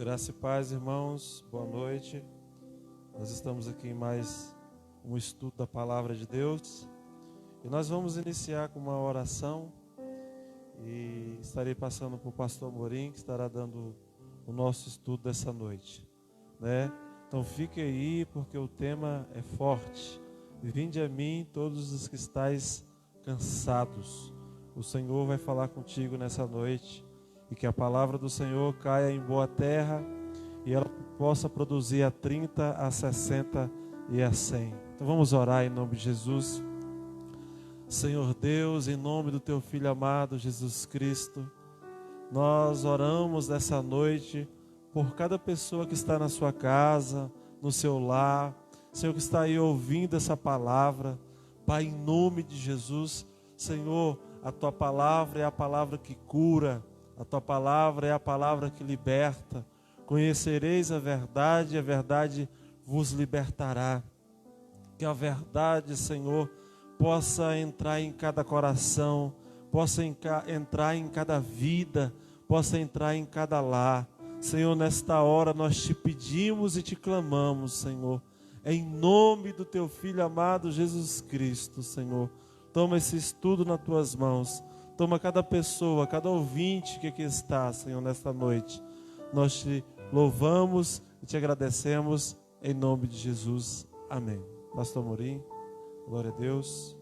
Graça e paz, irmãos, boa noite. Nós estamos aqui em mais um estudo da Palavra de Deus e nós vamos iniciar com uma oração e estarei passando para o pastor Amorim, que estará dando o nosso estudo dessa noite, né? Então fique aí, porque o tema é forte. Vinde a mim todos os que estáis cansados. O Senhor vai falar contigo nessa noite. E que a palavra do Senhor caia em boa terra e ela possa produzir a 30, a 60 e a 100. Então vamos orar em nome de Jesus. Senhor Deus, em nome do Teu Filho amado Jesus Cristo, nós oramos nessa noite por cada pessoa que está na sua casa, no seu lar, Senhor, que está aí ouvindo essa palavra. Pai, em nome de Jesus, Senhor, a Tua palavra é a palavra que cura. A Tua palavra é a palavra que liberta. Conhecereis a verdade e a verdade vos libertará. Que a verdade, Senhor, possa entrar em cada coração, possa entrar em cada vida, possa entrar em cada lar. Senhor, nesta hora nós te pedimos e te clamamos, Senhor, em nome do Teu Filho amado Jesus Cristo, Senhor. Toma esse estudo nas Tuas mãos. Toma cada pessoa, cada ouvinte que aqui está, Senhor, nesta noite. Nós te louvamos e te agradecemos em nome de Jesus. Amém. Pastor Amorim, glória a Deus.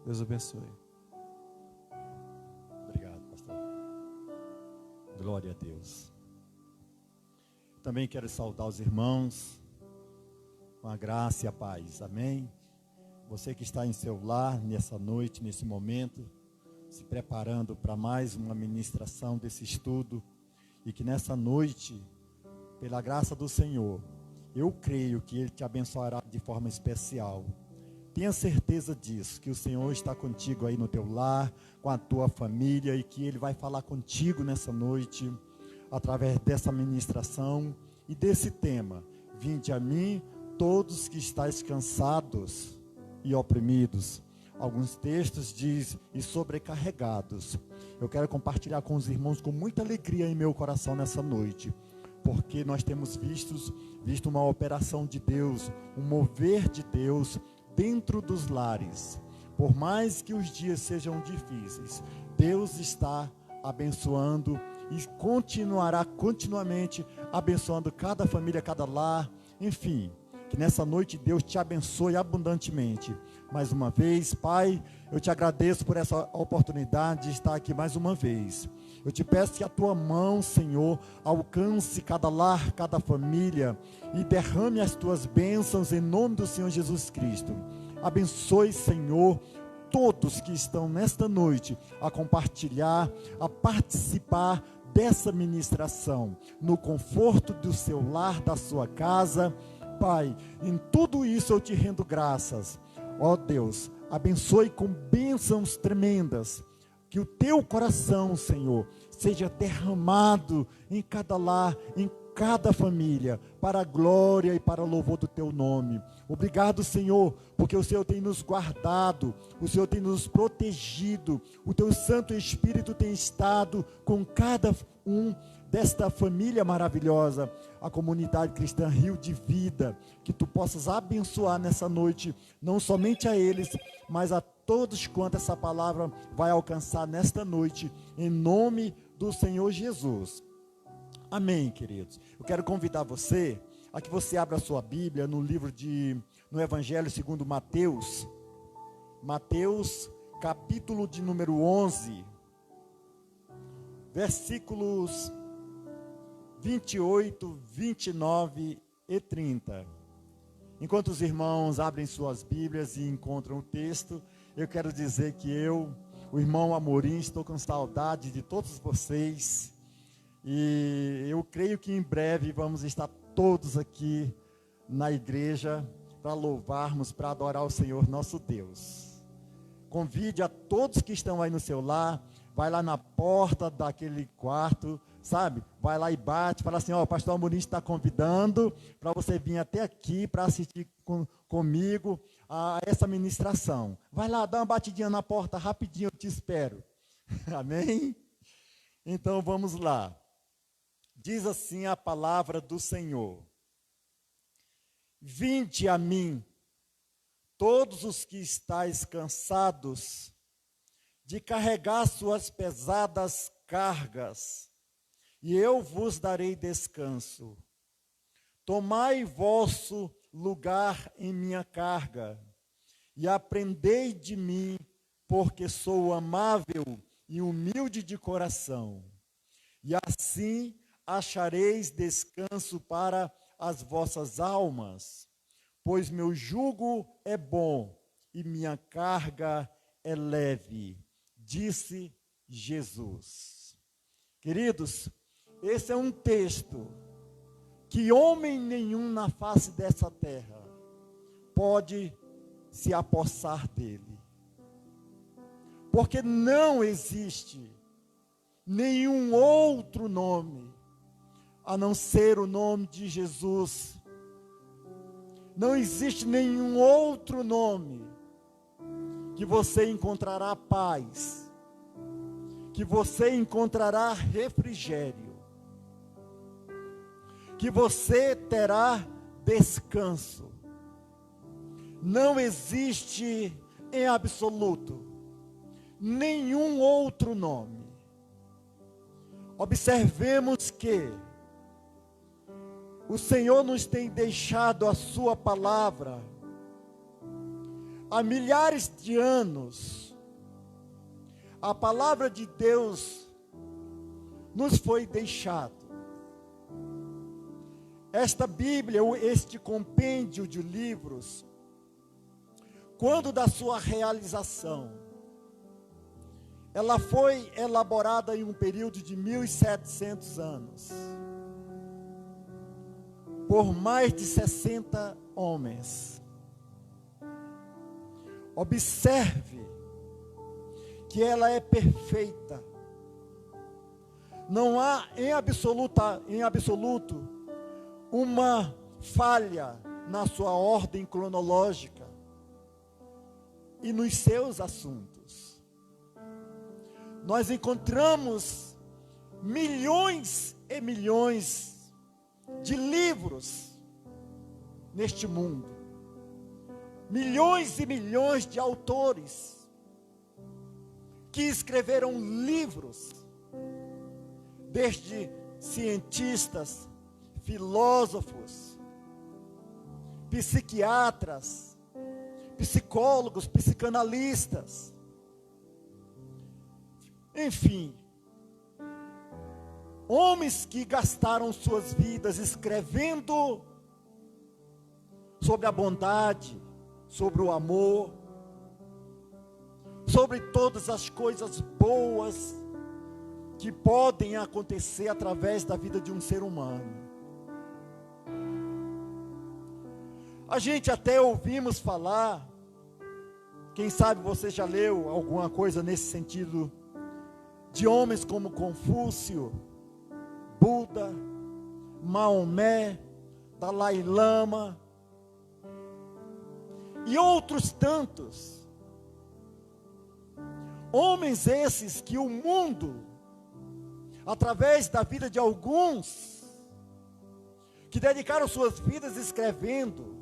Deus abençoe. Obrigado, pastor. Glória a Deus. Também quero saudar os irmãos com a graça e a paz. Amém. Você que está em seu lar nessa noite, nesse momento, se preparando para mais uma ministração desse estudo, e que nessa noite, pela graça do Senhor, eu creio que Ele te abençoará de forma especial. Tenha certeza disso, que o Senhor está contigo aí no teu lar, com a tua família, e que Ele vai falar contigo nessa noite, através dessa ministração e desse tema. Vinde a mim, todos que estáis cansados e oprimidos. Alguns textos diz, e sobrecarregados. Eu quero compartilhar com os irmãos com muita alegria em meu coração nessa noite, porque nós temos visto uma operação de Deus, um mover de Deus dentro dos lares. Por mais que os dias sejam difíceis, Deus está abençoando e continuará continuamente abençoando cada família, cada lar, enfim. Que nessa noite Deus te abençoe abundantemente. Mais uma vez, Pai, eu te agradeço por essa oportunidade de estar aqui mais uma vez. Eu te peço que a tua mão, Senhor, alcance cada lar, cada família e derrame as tuas bênçãos em nome do Senhor Jesus Cristo. Abençoe, Senhor, todos que estão nesta noite a compartilhar, a participar dessa ministração, no conforto do seu lar, da sua casa. Pai, em tudo isso eu te rendo graças. Ó Deus, abençoe com bênçãos tremendas, que o teu coração, Senhor, seja derramado em cada lar, em cada família, para a glória e para o louvor do teu nome. Obrigado, Senhor, porque o Senhor tem nos guardado, o Senhor tem nos protegido, o teu Santo Espírito tem estado com cada um desta família maravilhosa, a comunidade cristã Rio de Vida, que tu possas abençoar nessa noite, não somente a eles, mas a todos quanto essa palavra vai alcançar nesta noite, em nome do Senhor Jesus. Amém, queridos. Eu quero convidar você a que você abra a sua Bíblia no Evangelho segundo Mateus, capítulo de número 11, versículos 28, 29 e 30. Enquanto os irmãos abrem suas Bíblias e encontram o texto, eu quero dizer que o irmão Amorim, estou com saudade de todos vocês, e eu creio que em breve vamos estar todos aqui na igreja para louvarmos, para adorar o Senhor nosso Deus. Convide a todos que estão aí no seu lar, vai lá na porta daquele quarto, sabe? Vai lá e bate, fala assim, ó, o pastor Amorim está convidando para você vir até aqui para assistir comigo a essa ministração. Vai lá, dá uma batidinha na porta rapidinho, eu te espero. Amém? Então vamos lá. diz assim a palavra do Senhor: vinde a mim, todos os que estáis cansados de carregar suas pesadas cargas, e eu vos darei descanso. Tomai vosso lugar em minha carga, e aprendei de mim, porque sou amável e humilde de coração, e assim achareis descanso para as vossas almas, pois meu jugo é bom e minha carga é leve, disse Jesus. Queridos, esse é um texto que homem nenhum na face dessa terra pode se apossar dele, porque não existe nenhum outro nome a não ser o nome de Jesus. Não existe nenhum outro nome que você encontrará paz, que você encontrará refrigério, que você terá descanso. Não existe em absoluto nenhum outro nome. Observemos que o Senhor nos tem deixado a sua palavra há milhares de anos. A palavra de Deus nos foi deixada. Esta Bíblia, este compêndio de livros, quando da sua realização, ela foi elaborada em um período de 1700 anos, por mais de 60 homens. Observe que ela é perfeita. Não há em absoluto uma falha na sua ordem cronológica e nos seus assuntos. Nós encontramos milhões e milhões de livros neste mundo, milhões e milhões de autores que escreveram livros, desde cientistas, filósofos, psiquiatras, psicólogos, psicanalistas, enfim, homens que gastaram suas vidas escrevendo sobre a bondade, sobre o amor, sobre todas as coisas boas que podem acontecer através da vida de um ser humano. A gente até ouvimos falar, quem sabe você já leu alguma coisa nesse sentido, de homens como Confúcio, Buda, Maomé, Dalai Lama e outros tantos. Homens esses que o mundo, através da vida de alguns, que dedicaram suas vidas escrevendo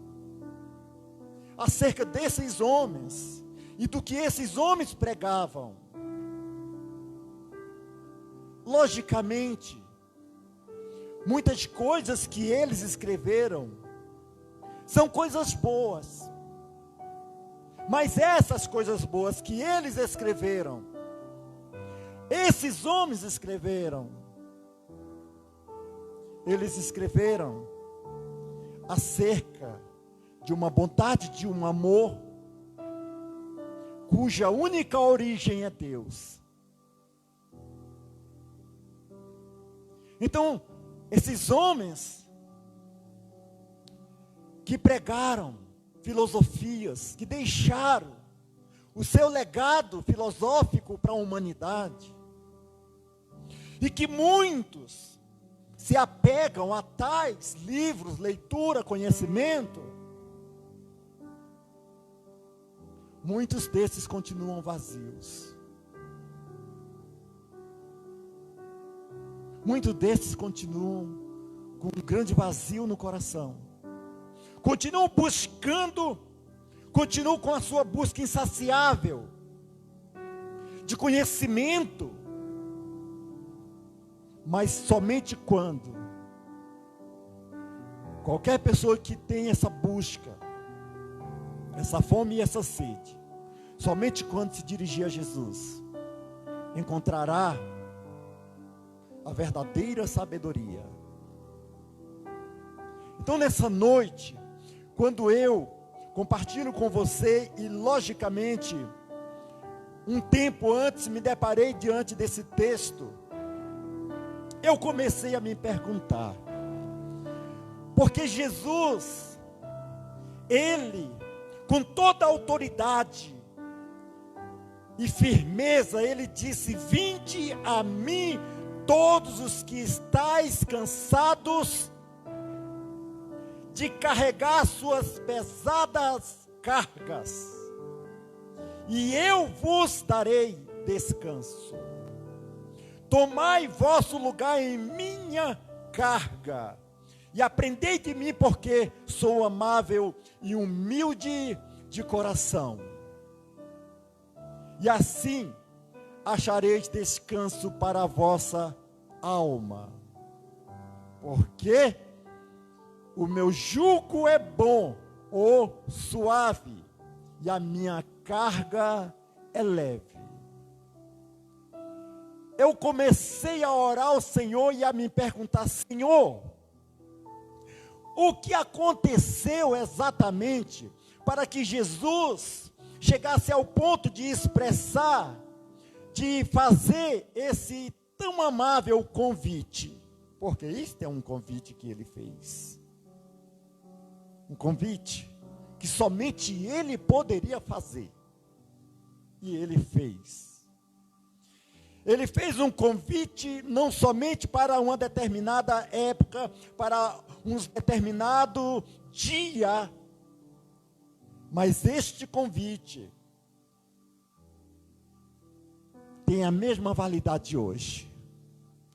acerca desses homens e do que esses homens pregavam. Logicamente, muitas coisas que eles escreveram são coisas boas, mas essas coisas boas que eles escreveram, esses homens escreveram, eles escreveram acerca de uma bondade, de um amor, cuja única origem é Deus. Então, esses homens que pregaram filosofias, que deixaram o seu legado filosófico para a humanidade, e que muitos se apegam a tais livros, leitura, conhecimento, muitos desses continuam vazios. muitos desses continuam com um grande vazio no coração, continuam buscando, continuam com a sua busca insaciável de conhecimento, mas somente quando qualquer pessoa que tem essa busca, essa fome e essa sede, somente quando se dirigir a Jesus, encontrará a verdadeira sabedoria. Então nessa noite, quando eu compartilho com você, e logicamente, um tempo antes me deparei diante desse texto, eu comecei a me perguntar, porque Jesus, Ele, com toda a autoridade e firmeza, Ele disse: vinde a mim todos os que estáis cansados de carregar suas pesadas cargas, e eu vos darei descanso. Tomai vosso lugar em minha carga, e aprendei de mim, porque sou amável e humilde de coração, e assim achareis descanso para a vossa alma, porque o meu jugo é bom ou suave, e a minha carga é leve. Eu comecei a orar ao Senhor e a me perguntar: Senhor, o que aconteceu exatamente para que Jesus chegasse ao ponto de expressar, de fazer esse tão amável convite? Porque isso é um convite que Ele fez. Um convite que somente Ele poderia fazer. E Ele fez. Ele fez um convite não somente para uma determinada época, para um determinado dia, mas este convite tem a mesma validade hoje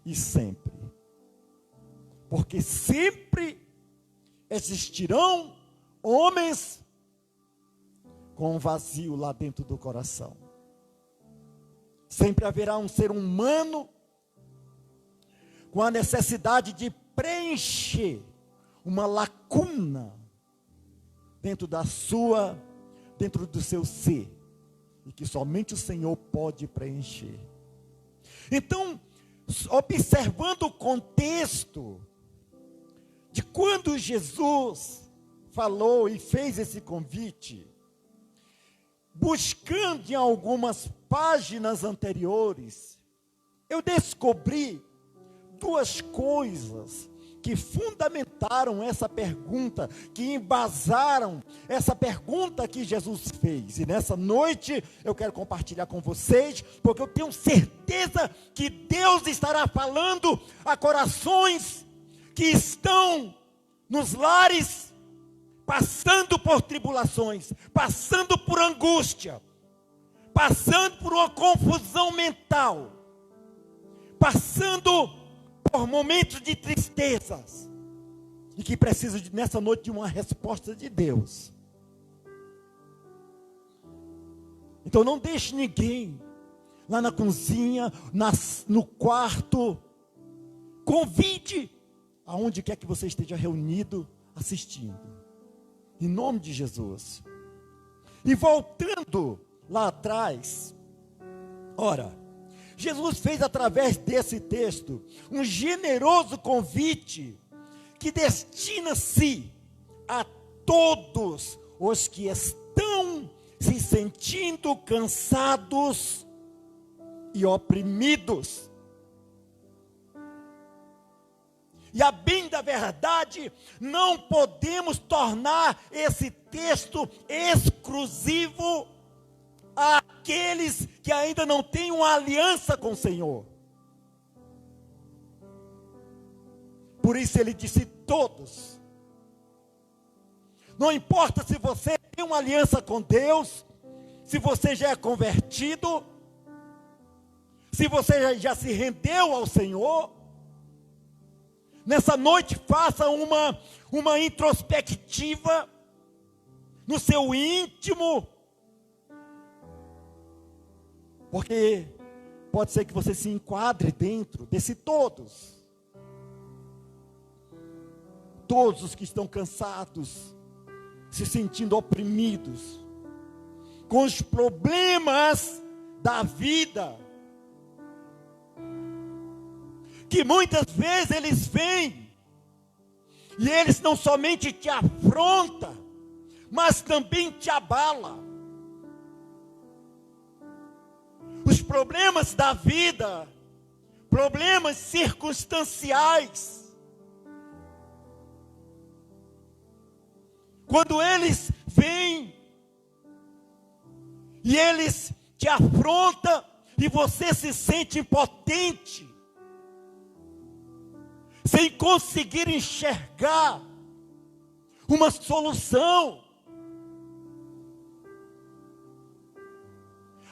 e sempre. Porque sempre existirão homens com um vazio lá dentro do coração. Sempre haverá um ser humano com a necessidade de preencher uma lacuna dentro do seu ser, e que somente o Senhor pode preencher. Então, observando o contexto de quando Jesus falou e fez esse convite, buscando em algumas páginas anteriores, eu descobri duas coisas que fundamentaram essa pergunta, que embasaram essa pergunta que Jesus fez. E nessa noite eu quero compartilhar com vocês, porque eu tenho certeza que Deus estará falando a corações que estão nos lares, passando por tribulações, passando por angústia, passando por uma confusão mental, passando por momentos de tristezas, e que precisam nessa noite de uma resposta de Deus. Então não deixe ninguém lá na cozinha, no quarto. Convide aonde quer que você esteja reunido, assistindo, em nome de Jesus. E voltando lá atrás, ora, Jesus fez através desse texto um generoso convite que destina-se a todos os que estão se sentindo cansados e oprimidos. E a bem da verdade, não podemos tornar esse texto exclusivo àqueles que ainda não têm uma aliança com o Senhor. Por isso ele disse todos. Não importa se você tem uma aliança com Deus, se você já é convertido, se você já se rendeu ao Senhor, Nessa noite, faça uma introspectiva no seu íntimo, porque pode ser que você se enquadre dentro desse todos. Todos os que estão cansados, se sentindo oprimidos, com os problemas da vida, que muitas vezes eles vêm, e eles não somente te afrontam, mas também te abala. Os problemas da vida, problemas circunstanciais, quando eles vêm, e eles te afrontam, e você se sente impotente, sem conseguir enxergar uma solução.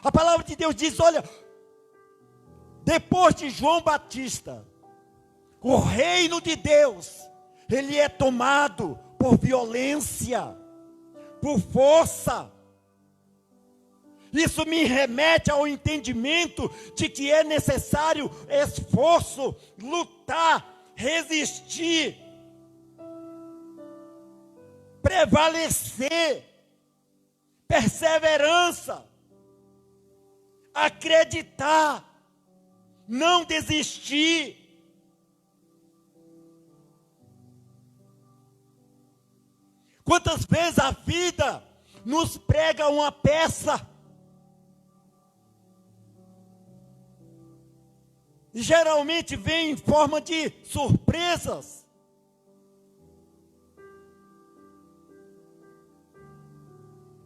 A palavra de Deus diz, olha, depois de João Batista, o reino de Deus, ele é tomado por violência, por força. Isso me remete ao entendimento de que é necessário esforço, lutar, resistir, prevalecer, perseverança, acreditar, não desistir. Quantas vezes a vida nos prega uma peça, e geralmente vem em forma de surpresas.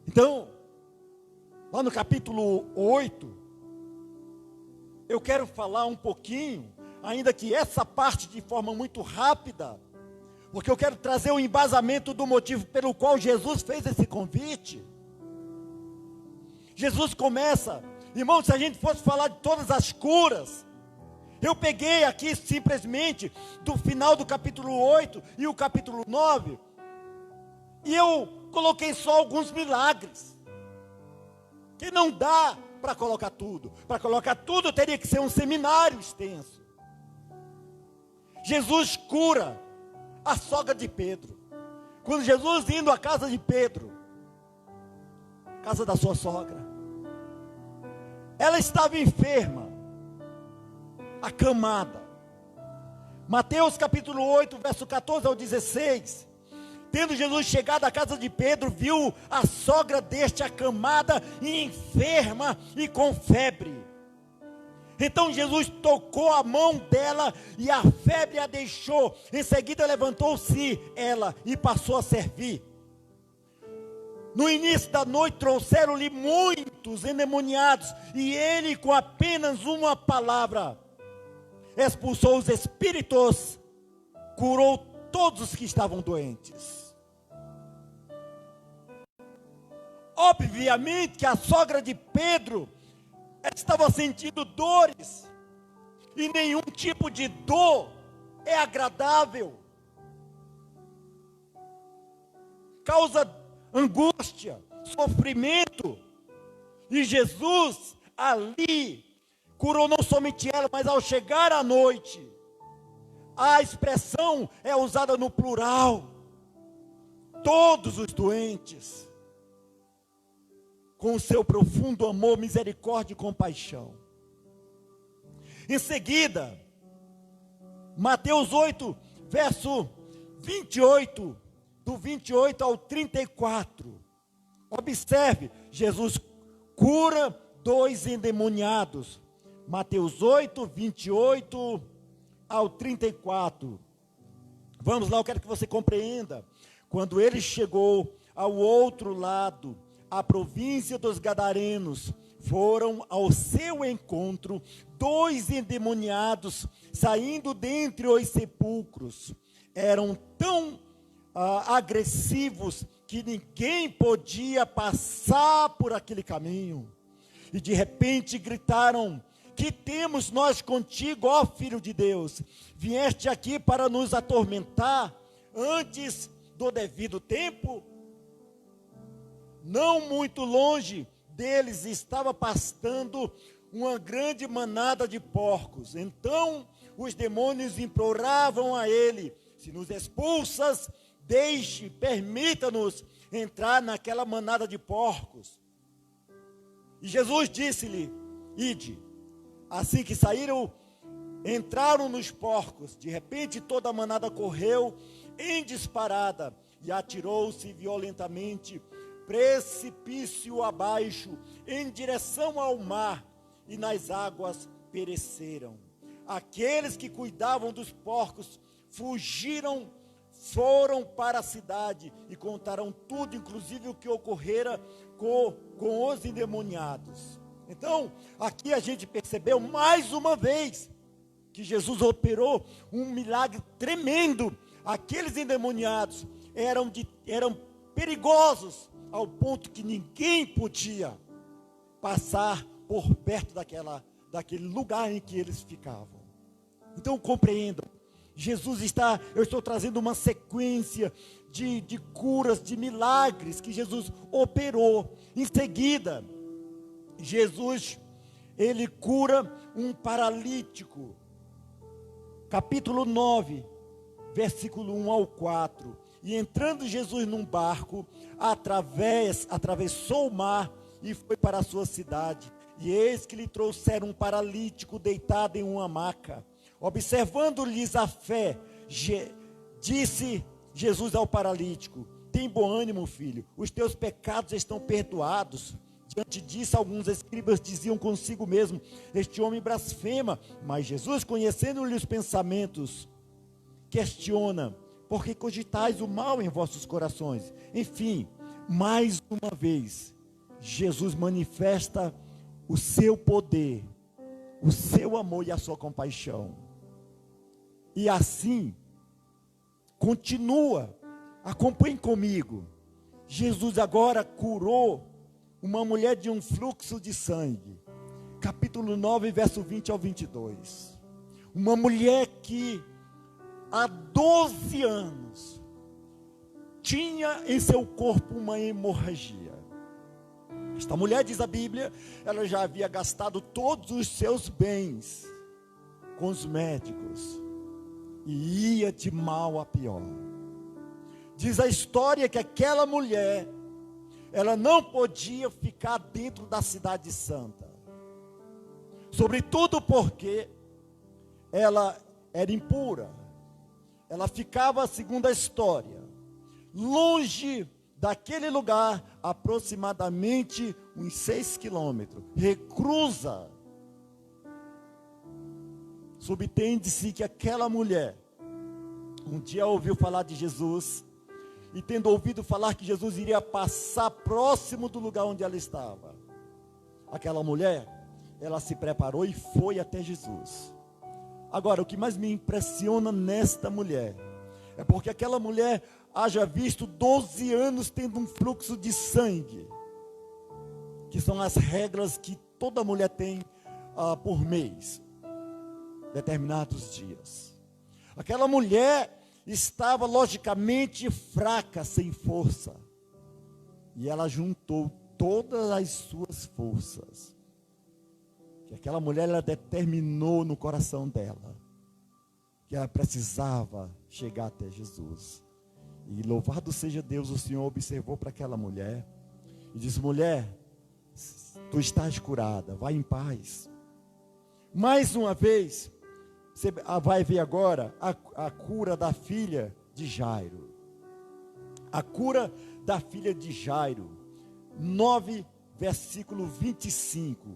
Então, lá no capítulo 8, eu quero falar um pouquinho, ainda que essa parte de forma muito rápida, porque eu quero trazer o embasamento do motivo pelo qual Jesus fez esse convite. Jesus começa, irmãos, se a gente fosse falar de todas as curas, eu peguei aqui simplesmente do final do capítulo 8 e o capítulo 9, e eu coloquei só alguns milagres, que não dá para colocar tudo. Para colocar tudo teria que ser um seminário extenso. Jesus cura a sogra de Pedro. Quando Jesus indo à casa de Pedro, casa da sua sogra, ela estava enferma, acamada. Mateus capítulo 8, verso 14 ao 16. Tendo Jesus chegado à casa de Pedro, viu a sogra deste acamada e enferma e com febre. Então Jesus tocou a mão dela e a febre a deixou. Em seguida levantou-se ela e passou a servir. No início da noite trouxeram-lhe muitos endemoniados, e ele, com apenas uma palavra, expulsou os espíritos, curou todos os que estavam doentes. Obviamente que a sogra de Pedro estava sentindo dores, e nenhum tipo de dor é agradável, causa angústia, sofrimento, e Jesus ali curou não somente ela, mas ao chegar à noite, a expressão é usada no plural, todos os doentes, com o seu profundo amor, misericórdia e compaixão. Em seguida, Mateus 8, verso 28, do 28 ao 34. Observe, Jesus cura 2 endemoniados. Mateus 8, 28 ao 34. Vamos lá, eu quero que você compreenda. Quando ele chegou ao outro lado, a província dos Gadarenos, foram ao seu encontro 2 endemoniados, saindo dentre os sepulcros. Eram tão agressivos que ninguém podia passar por aquele caminho. E de repente gritaram: Que temos nós contigo, ó Filho de Deus? Vieste aqui para nos atormentar antes do devido tempo? Não muito longe deles estava pastando uma grande manada de porcos. Então os demônios imploravam a ele: se nos expulsas, permita-nos entrar naquela manada de porcos. E Jesus disse-lhe: ide. Assim que saíram, entraram nos porcos. De repente toda a manada correu em disparada e atirou-se violentamente, precipício abaixo, em direção ao mar, e nas águas pereceram. Aqueles que cuidavam dos porcos fugiram, foram para a cidade e contaram tudo, inclusive o que ocorrera com os endemoniados. Então, aqui a gente percebeu mais uma vez que Jesus operou um milagre tremendo. Aqueles endemoniados eram perigosos, ao ponto que ninguém podia passar por perto daquele lugar em que eles ficavam. Então compreendam, eu estou trazendo uma sequência de curas, de milagres que Jesus operou. Em seguida, Jesus, ele cura um paralítico. Capítulo 9, versículo 1 ao 4. E entrando Jesus num barco, atravessou o mar e foi para a sua cidade. E eis que lhe trouxeram um paralítico deitado em uma maca. Observando-lhes a fé, disse Jesus ao paralítico: tem bom ânimo, filho, os teus pecados estão perdoados. Diante disso, alguns escribas diziam consigo mesmo: este homem blasfema. Mas Jesus, conhecendo-lhe os pensamentos, questiona: por que cogitais o mal em vossos corações? Enfim, mais uma vez, Jesus manifesta o seu poder, o seu amor e a sua compaixão. E assim, continua, acompanhe comigo. Jesus agora curou uma mulher de um fluxo de sangue. Capítulo 9, verso 20 ao 22. Uma mulher que há 12 anos tinha em seu corpo uma hemorragia. Esta mulher, diz a Bíblia, ela já havia gastado todos os seus bens com os médicos e ia de mal a pior. Diz a história que aquela mulher, ela não podia ficar dentro da cidade santa, sobretudo porque ela era impura. Ela ficava, segundo a história, longe daquele lugar, aproximadamente uns 6 quilômetros, reclusa. Subtende-se que aquela mulher um dia ouviu falar de Jesus, e tendo ouvido falar que Jesus iria passar próximo do lugar onde ela estava, aquela mulher, ela se preparou e foi até Jesus. Agora, o que mais me impressiona nesta mulher, é porque aquela mulher haja visto 12 anos tendo um fluxo de sangue, que são as regras que toda mulher tem por mês, determinados dias. Aquela mulher estava logicamente fraca, sem força, e ela juntou todas as suas forças, que aquela mulher, ela determinou no coração dela, que ela precisava chegar até Jesus. E louvado seja Deus, o Senhor observou para aquela mulher, e disse: mulher, tu estás curada, vai em paz. Mais uma vez, você vai ver agora a cura da filha de Jairo. A cura da filha de Jairo. 9, versículo 25.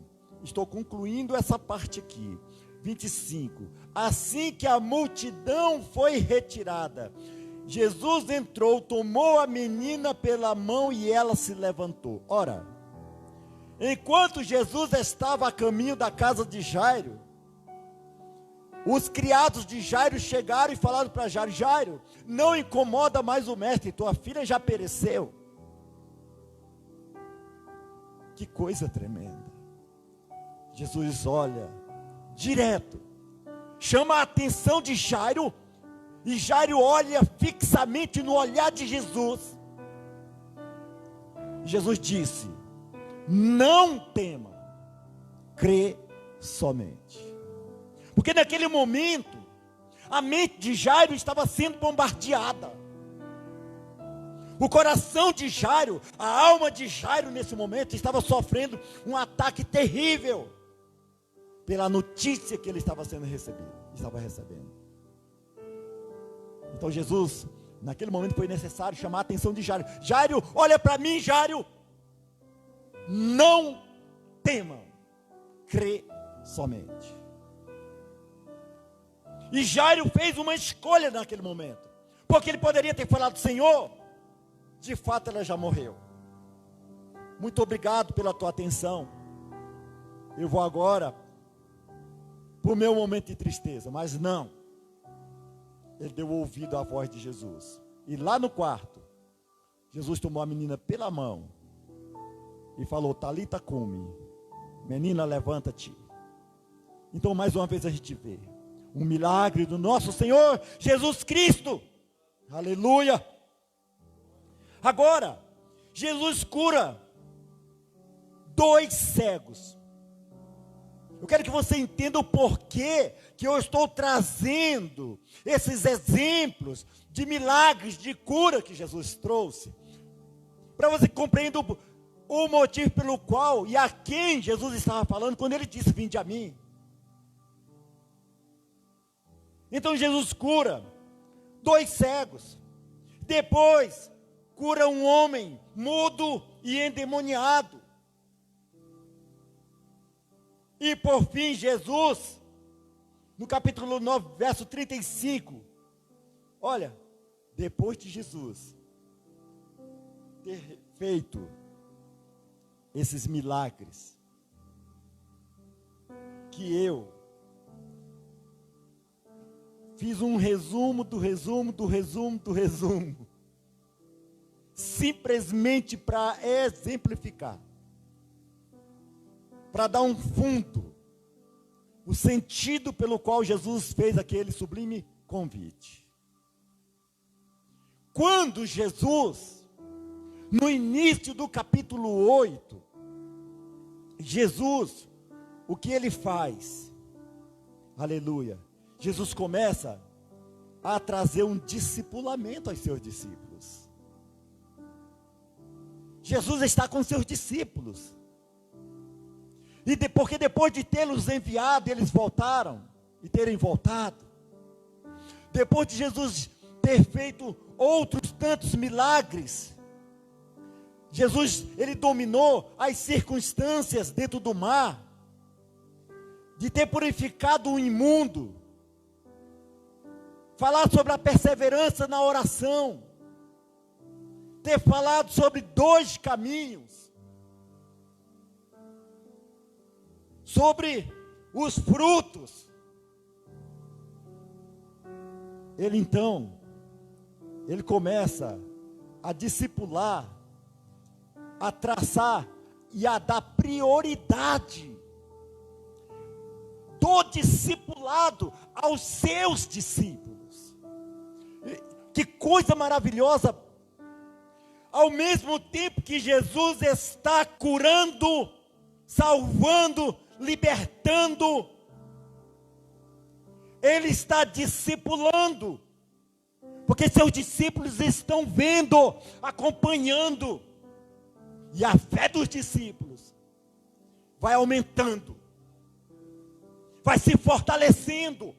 Estou concluindo essa parte aqui. 25. Assim que a multidão foi retirada, Jesus entrou, tomou a menina pela mão e ela se levantou. Ora, enquanto Jesus estava a caminho da casa de Jairo, os criados de Jairo chegaram e falaram para Jairo: Jairo, não incomoda mais o mestre, tua filha já pereceu. Que coisa tremenda. Jesus olha direto, chama a atenção de Jairo, e Jairo olha fixamente no olhar de Jesus. Jesus disse: não tema, crê somente. Porque naquele momento, a mente de Jairo estava sendo bombardeada. O coração de Jairo, a alma de Jairo nesse momento estava sofrendo um ataque terrível pela notícia que ele estava recebendo. Então Jesus, naquele momento foi necessário chamar a atenção de Jairo. Jairo, olha para mim, Jairo. Não tema, crê somente. E Jairo fez uma escolha naquele momento, porque ele poderia ter falado: Senhor, de fato ela já morreu, muito obrigado pela tua atenção, eu vou agora para o meu momento de tristeza. Mas não, ele deu ouvido à voz de Jesus, e lá no quarto, Jesus tomou a menina pela mão e falou: Talita cumi, menina, levanta-te. Então mais uma vez a gente vê um milagre do nosso Senhor Jesus Cristo, aleluia. Agora, Jesus cura 2 cegos. Eu quero que você entenda o porquê que eu estou trazendo esses exemplos de milagres, de cura que Jesus trouxe, para você compreender o motivo pelo qual e a quem Jesus estava falando quando ele disse: vinde a mim. Então Jesus cura 2 cegos, depois cura um homem mudo e endemoniado, e por fim Jesus, no capítulo 9, verso 35, olha, depois de Jesus ter feito esses milagres, que eu fiz um resumo do resumo, simplesmente para exemplificar, para dar um fundo, o sentido pelo qual Jesus fez aquele sublime convite. Quando Jesus, no início do capítulo 8, Jesus, o que ele faz? Aleluia. Jesus começa a trazer um discipulamento aos seus discípulos. Jesus está com seus discípulos. Porque depois de tê-los enviado, eles voltaram e terem voltado. Depois de Jesus ter feito outros tantos milagres, Jesus, ele dominou as circunstâncias dentro do mar, de ter purificado o imundo, falar sobre a perseverança na oração, ter falado sobre 2 caminhos, sobre os frutos. Ele começa a discipular, a traçar e a dar prioridade do discipulado aos seus discípulos. Que coisa maravilhosa! Ao mesmo tempo que Jesus está curando, salvando, libertando, ele está discipulando, porque seus discípulos estão vendo, acompanhando, e a fé dos discípulos vai aumentando, vai se fortalecendo.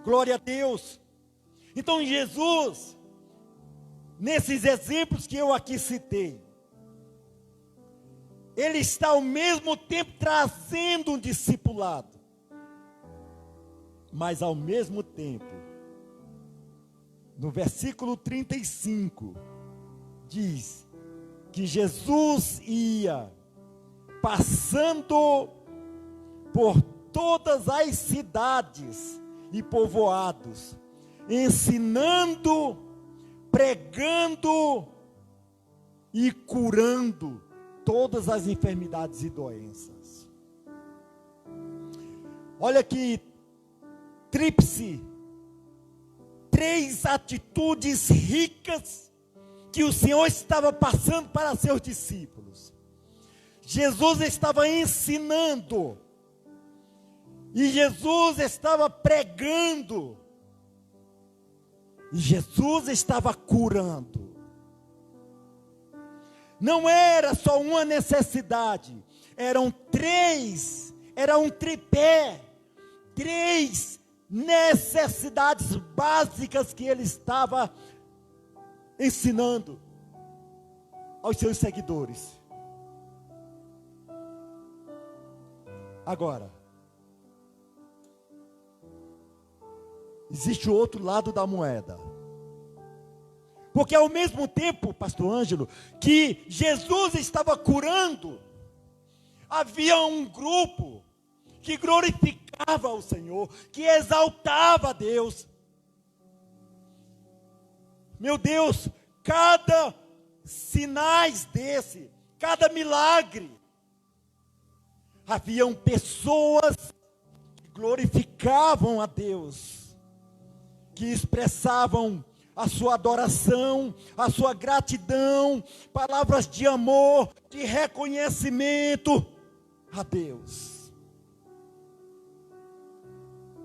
Glória a Deus. Então Jesus, nesses exemplos que eu aqui citei, ele está ao mesmo tempo trazendo um discipulado, mas ao mesmo tempo, no versículo 35, diz que Jesus ia passando por todas as cidades e povoados, ensinando, pregando e curando todas as enfermidades e doenças. Olha que tríplice, 3 atitudes ricas que o Senhor estava passando para seus discípulos. Jesus estava ensinando, e Jesus estava pregando, e Jesus estava curando. Não era só uma necessidade, eram 3, era um tripé, 3 necessidades básicas que ele estava ensinando aos seus seguidores. Agora, existe o outro lado da moeda. Porque ao mesmo tempo, pastor Ângelo, que Jesus estava curando, havia um grupo que glorificava o Senhor, que exaltava a Deus. Meu Deus, cada sinais desse, cada milagre, haviam pessoas que glorificavam a Deus, que expressavam a sua adoração, a sua gratidão, palavras de amor, de reconhecimento a Deus.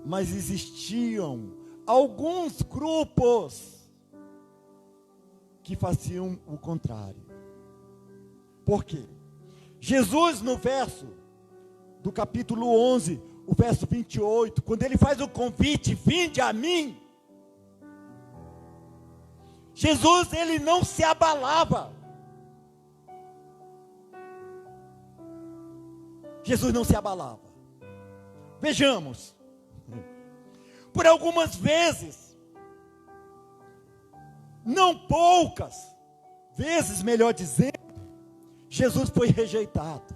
Mas existiam alguns grupos que faziam o contrário. Por quê? Jesus, no verso do capítulo 11, o verso 28, quando ele faz o convite, vinde a mim, Jesus, ele não se abalava. Jesus não se abalava. Vejamos, por algumas vezes, não poucas vezes, melhor dizendo, Jesus foi rejeitado.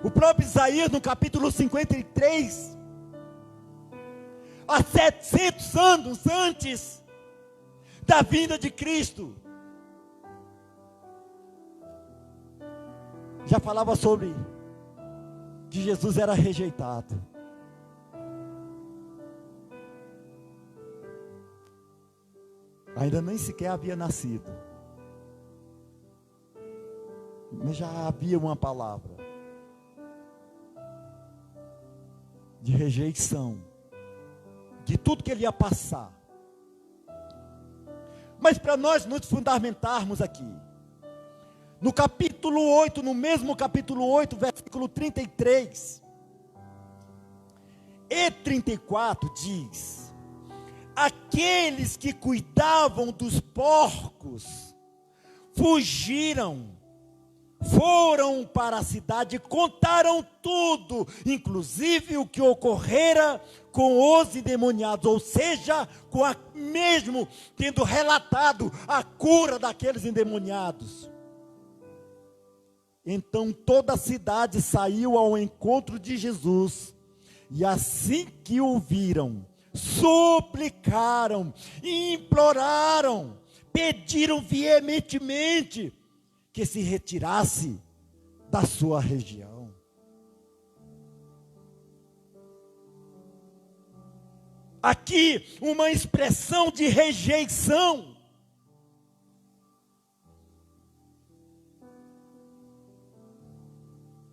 O próprio Isaías, no capítulo 53, há 700 anos antes da vinda de Cristo, já falava sobre que Jesus era rejeitado. Ainda nem sequer havia nascido, mas já havia uma palavra de rejeição, de tudo que ele ia passar. Mas para nós nos fundamentarmos aqui, no capítulo 8, no mesmo capítulo 8, versículo 33 e 34, diz: aqueles que cuidavam dos porcos fugiram, foram para a cidade e contaram tudo, inclusive o que ocorrera com os endemoniados, ou seja, mesmo tendo relatado a cura daqueles endemoniados. Então toda a cidade saiu ao encontro de Jesus, e assim que o viram, suplicaram, imploraram, pediram veementemente que se retirasse da sua região. Aqui uma expressão de rejeição.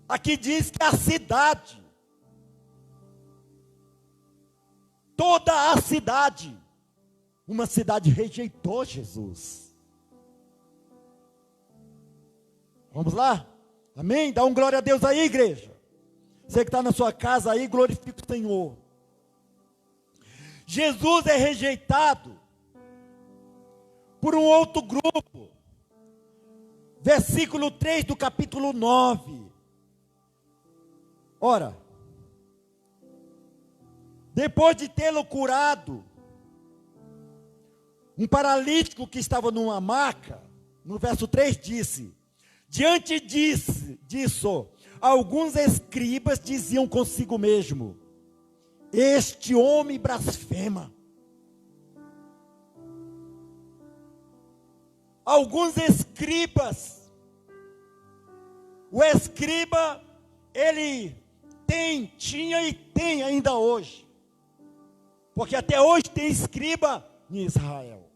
Aqui diz que a cidade, toda a cidade, uma cidade rejeitou Jesus. Vamos lá? Amém? Dá um glória a Deus aí, igreja. Você que está na sua casa aí, glorifica o Senhor. Jesus é rejeitado por um outro grupo. Versículo 3 do capítulo 9. Ora, depois de tê-lo curado, um paralítico que estava numa maca, no verso 3 disse: diante disso, alguns escribas diziam consigo mesmo: este homem blasfema. Alguns escribas, o escriba ele tinha e tem ainda hoje. Porque até hoje tem escriba em Israel.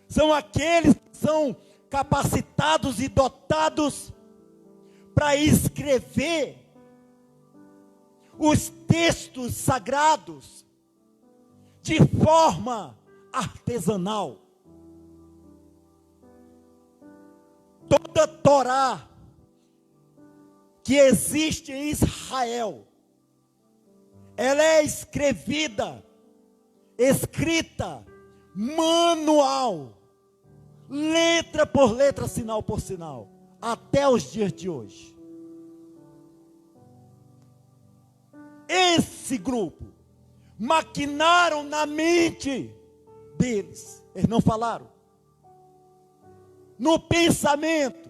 São aqueles que são capacitados e dotados para escrever os textos sagrados de forma artesanal. Toda a Torá que existe em Israel, ela é escrita, manual, letra por letra, sinal por sinal, até os dias de hoje. Esse grupo maquinaram na mente deles, eles não falaram, no pensamento,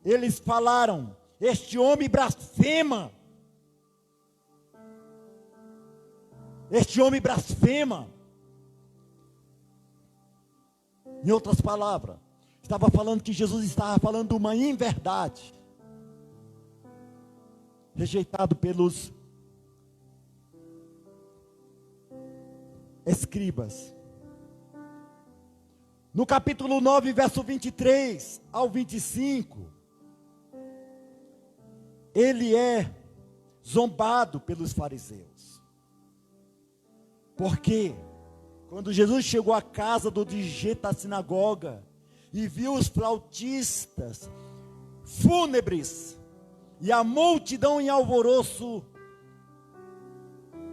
eles falaram: este homem blasfema, Em outras palavras, estava falando que Jesus estava falando uma inverdade, rejeitado pelos escribas. No capítulo 9, verso 23 ao 25, ele é zombado pelos fariseus. Porque quando Jesus chegou à casa do dirigente da sinagoga e viu os flautistas fúnebres e a multidão em alvoroço,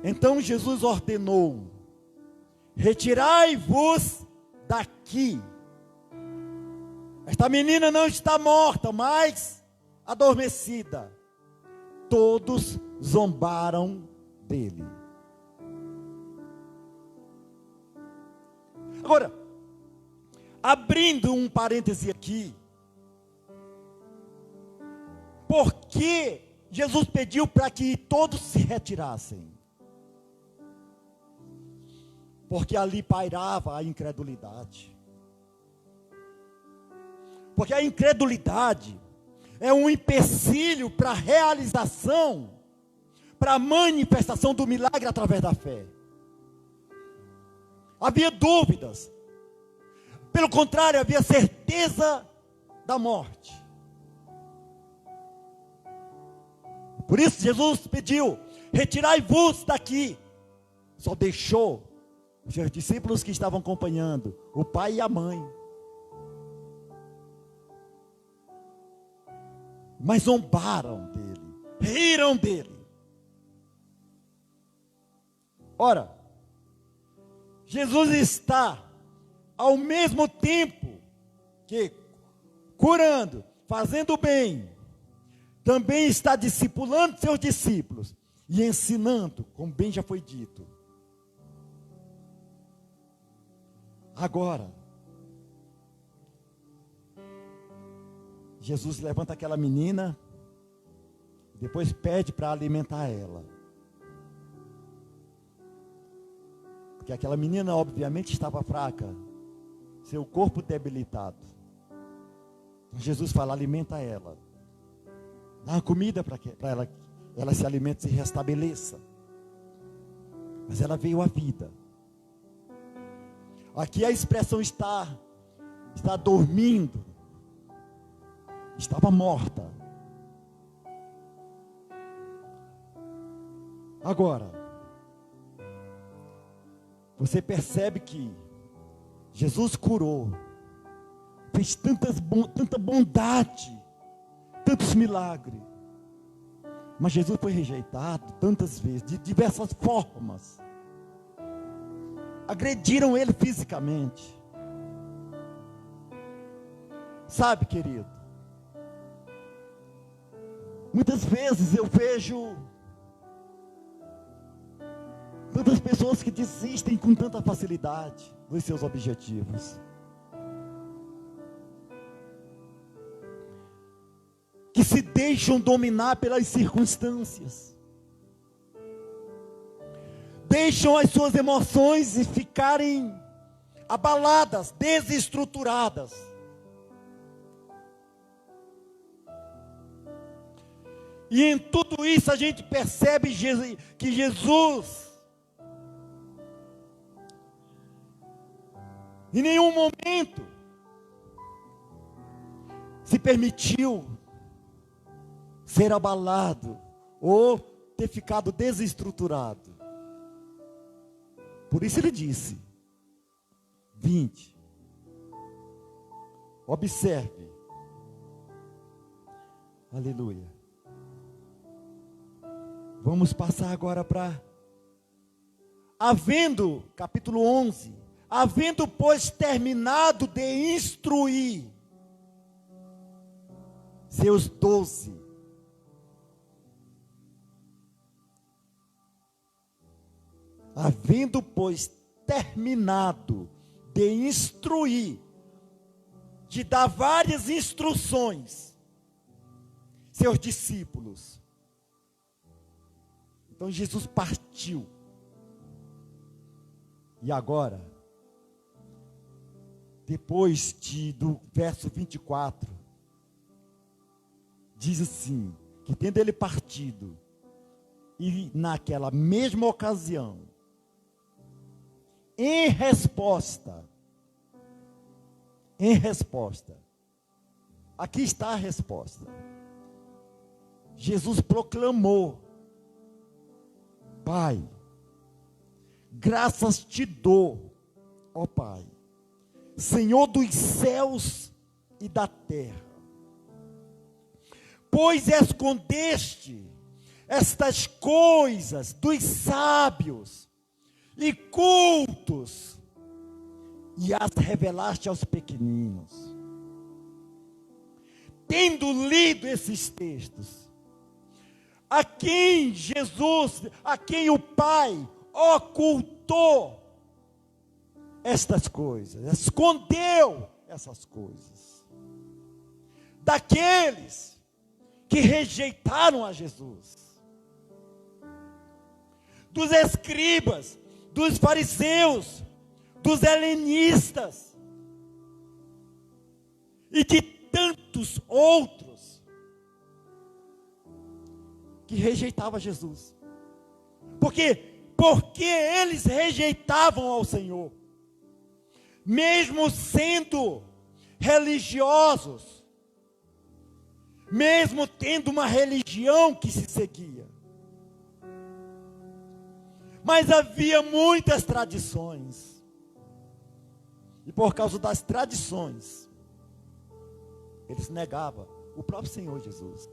então Jesus ordenou: retirai-vos daqui. Esta menina não está morta, mas adormecida. Todos zombaram dele. Agora, abrindo um parêntese aqui, por que Jesus pediu para que todos se retirassem? Porque ali pairava a incredulidade. Porque a incredulidade é um empecilho para a realização, para a manifestação do milagre através da fé. Havia dúvidas. Pelo contrário, havia certeza da morte. Por isso Jesus pediu: retirai-vos daqui. Só deixou os seus discípulos que estavam acompanhando, o pai e a mãe. Mas zombaram dele, riram dele. Ora, Jesus está, ao mesmo tempo que curando, fazendo bem, também está discipulando seus discípulos e ensinando, como bem já foi dito. Agora, Jesus levanta aquela menina, depois pede para alimentar ela. Porque aquela menina obviamente estava fraca, seu corpo debilitado. Então Jesus fala: alimenta ela, dá uma comida para ela se alimente e se restabeleça. Mas ela veio à vida. Aqui a expressão está dormindo, estava morta. Agora, você percebe que Jesus curou, fez tanta bondade, tantos milagres, mas Jesus foi rejeitado tantas vezes, de diversas formas. Agrediram ele fisicamente. Sabe, querido, muitas vezes eu vejo tantas pessoas que desistem com tanta facilidade dos seus objetivos, que se deixam dominar pelas circunstâncias, deixam as suas emoções e ficarem abaladas, desestruturadas. E em tudo isso a gente percebe que Jesus, em nenhum momento, se permitiu ser abalado ou ter ficado desestruturado. Por isso ele disse: 20. Observe. Aleluia. Vamos passar agora para capítulo 11. Havendo, pois, terminado de instruir seus 12. Havendo, pois, terminado de instruir, de dar várias instruções, seus discípulos. Então Jesus partiu. E agora, depois do verso 24, diz assim, que tendo ele partido, e naquela mesma ocasião, em resposta, aqui está a resposta. Jesus proclamou: Pai, graças te dou, ó Pai, Senhor dos céus e da terra, pois escondeste estas coisas dos sábios e cultos, e as revelaste aos pequeninos. Tendo lido esses textos, a quem o Pai ocultou estas coisas, escondeu essas coisas, daqueles que rejeitaram a Jesus, dos escribas, dos fariseus, dos helenistas e de tantos outros que rejeitavam Jesus. Porque eles rejeitavam ao Senhor, mesmo sendo religiosos, mesmo tendo uma religião que se seguia. Mas havia muitas tradições, e por causa das tradições, eles negavam o próprio Senhor Jesus.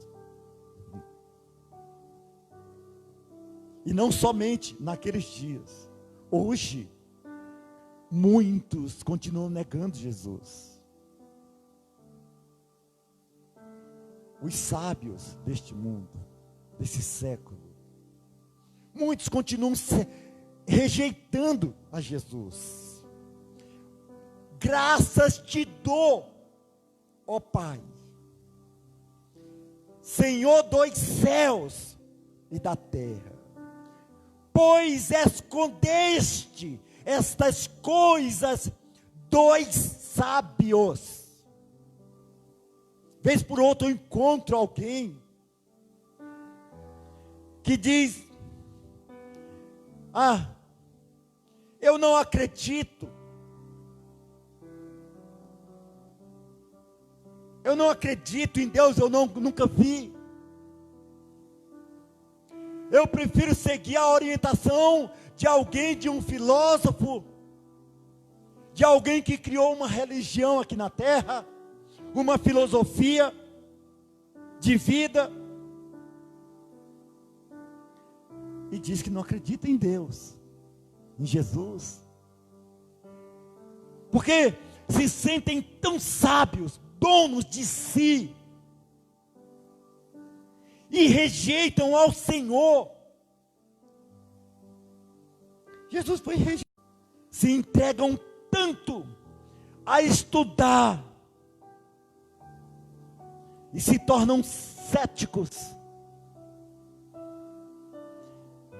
E não somente naqueles dias, hoje, muitos continuam negando Jesus. Os sábios deste mundo, desse século, muitos continuam rejeitando a Jesus. Graças te dou, ó Pai, Senhor dos céus e da terra, pois escondeste estas coisas dos sábios. Vez por outra eu encontro alguém que diz: eu não acredito. Eu não acredito em Deus, eu nunca vi. Eu prefiro seguir a orientação de alguém, de um filósofo, de alguém que criou uma religião aqui na terra, uma filosofia de vida, e diz que não acredita em Deus, em Jesus, porque se sentem tão sábios, donos de si, e rejeitam ao Senhor. Jesus foi rejeitado. Se entregam tanto a estudar e se tornam céticos,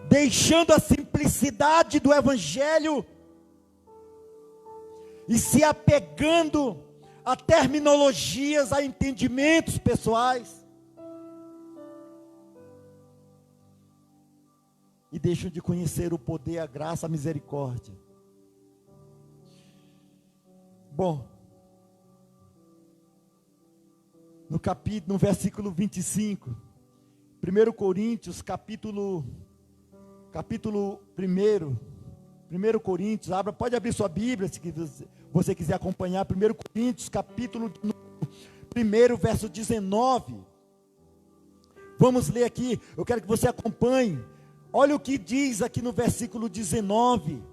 deixando a simplicidade do Evangelho e se apegando a terminologias, a entendimentos pessoais. e deixam de conhecer o poder, a graça, a misericórdia. Bom, no versículo 25, 1 Coríntios, capítulo 1 Coríntios, pode abrir sua Bíblia, se você quiser acompanhar, 1 Coríntios, capítulo 1, verso 19, vamos ler aqui, eu quero que você acompanhe, olha o que diz aqui no versículo 19,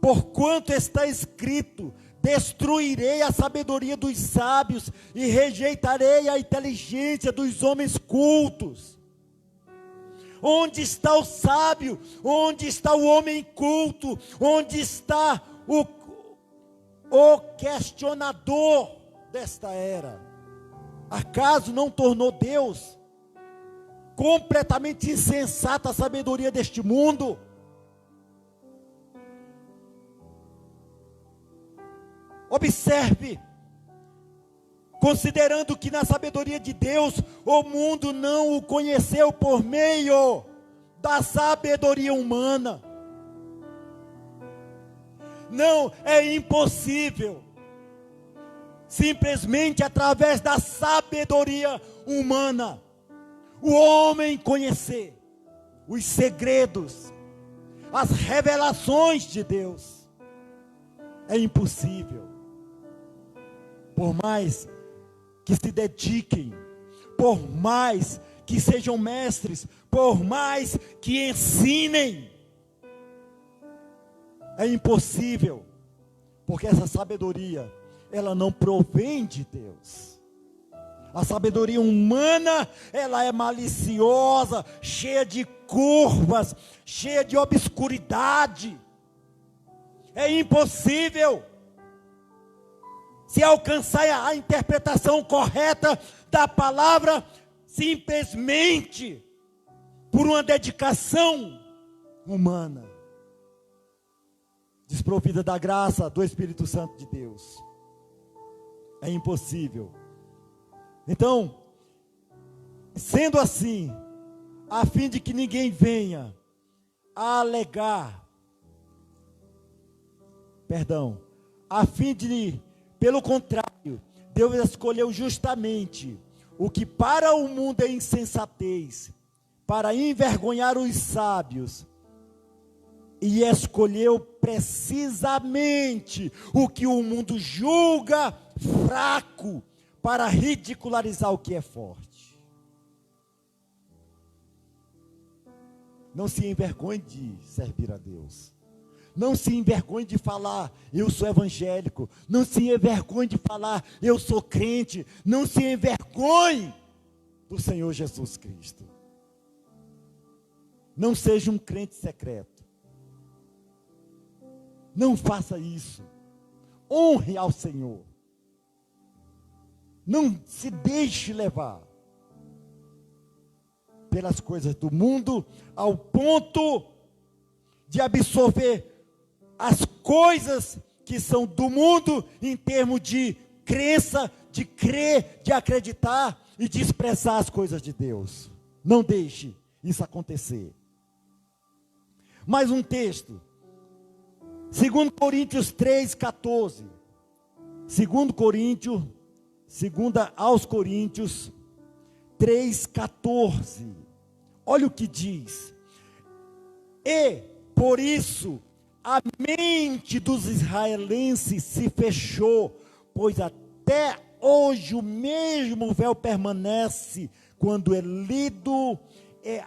porquanto está escrito, destruirei a sabedoria dos sábios, e rejeitarei a inteligência dos homens cultos. Onde está o sábio? Onde está o homem culto? Onde está o questionador desta era? Acaso não tornou Deus completamente insensata a sabedoria deste mundo? Observe, considerando que na sabedoria de Deus, o mundo não o conheceu por meio da sabedoria humana. Não, é impossível, simplesmente através da sabedoria humana, o homem conhecer os segredos, as revelações de Deus. É impossível. Por mais que se dediquem, por mais que sejam mestres, por mais que ensinem, é impossível, porque essa sabedoria, ela não provém de Deus. A sabedoria humana, ela é maliciosa, cheia de curvas, cheia de obscuridade. É impossível se alcançar a interpretação correta da palavra, simplesmente por uma dedicação humana, desprovida da graça do Espírito Santo de Deus. É impossível. Então, sendo assim, a fim de que ninguém venha a alegar, a fim de, pelo contrário, Deus escolheu justamente o que para o mundo é insensatez, para envergonhar os sábios, e escolheu precisamente o que o mundo julga fraco, para ridicularizar o que é forte. Não se envergonhe de servir a Deus. Não se envergonhe de falar, eu sou evangélico. Não se envergonhe de falar, eu sou crente. Não se envergonhe do Senhor Jesus Cristo. Não seja um crente secreto. Não faça isso. Honre ao Senhor. Não se deixe levar pelas coisas do mundo, ao ponto de absorver as coisas que são do mundo, em termos de crença, de crer, de acreditar e desprezar as coisas de Deus. Não deixe isso acontecer. Mais um texto, 2 Coríntios 3,14. 2 aos Coríntios 3,14. Olha o que diz. E, por isso, a mente dos israelenses se fechou, pois até hoje o mesmo véu permanece quando é lido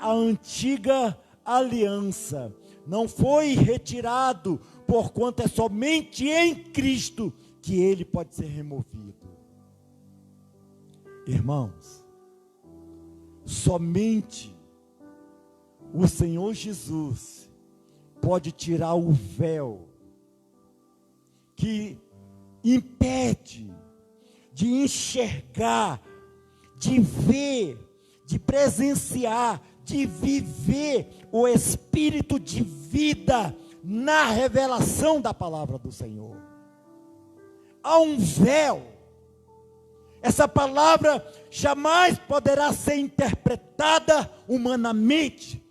a antiga aliança. Não foi retirado, porquanto é somente em Cristo que ele pode ser removido. Irmãos, somente o Senhor Jesus pode tirar o véu que impede de enxergar, de ver, de presenciar, de viver o espírito de vida na revelação da palavra do Senhor. Há um véu. Essa palavra jamais poderá ser interpretada humanamente,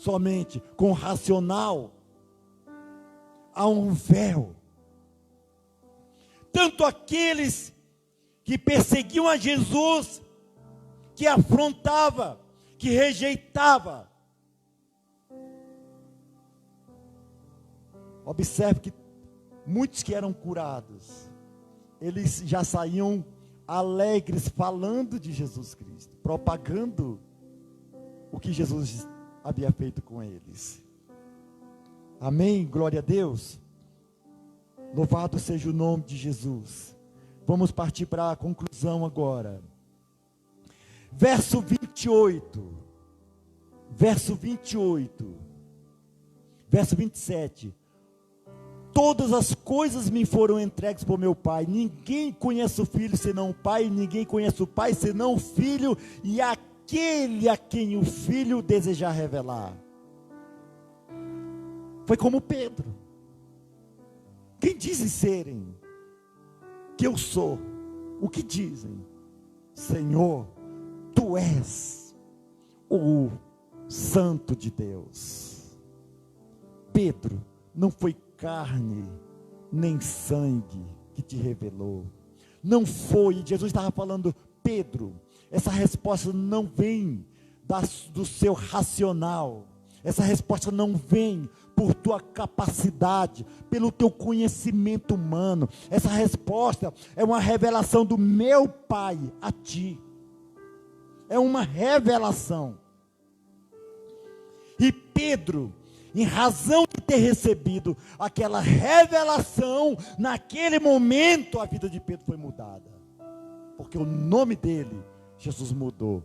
somente com o racional, há um véu. Tanto aqueles que perseguiam a Jesus, que afrontava, que rejeitava. Observe que muitos que eram curados, eles já saíam alegres falando de Jesus Cristo, propagando o que Jesus havia feito com eles. Amém? Glória a Deus. Louvado seja o nome de Jesus. Vamos partir para a conclusão agora. Verso 28. Verso 28. Verso 27. Todas as coisas me foram entregues por meu Pai. Ninguém conhece o Filho senão o Pai. Ninguém conhece o Pai senão o Filho. E aquele a quem o Filho desejar revelar. Foi como Pedro. Quem dizem serem? Que eu sou. O que dizem? Senhor, Tu és o Santo de Deus. Pedro, não foi carne nem sangue que te revelou. Não foi. Jesus estava falando, Pedro, essa resposta não vem do seu racional. Essa resposta não vem por tua capacidade, pelo teu conhecimento humano. Essa resposta é uma revelação do meu Pai a ti. É uma revelação. E Pedro, em razão de ter recebido aquela revelação, naquele momento a vida de Pedro foi mudada. Porque o nome dele, Jesus mudou.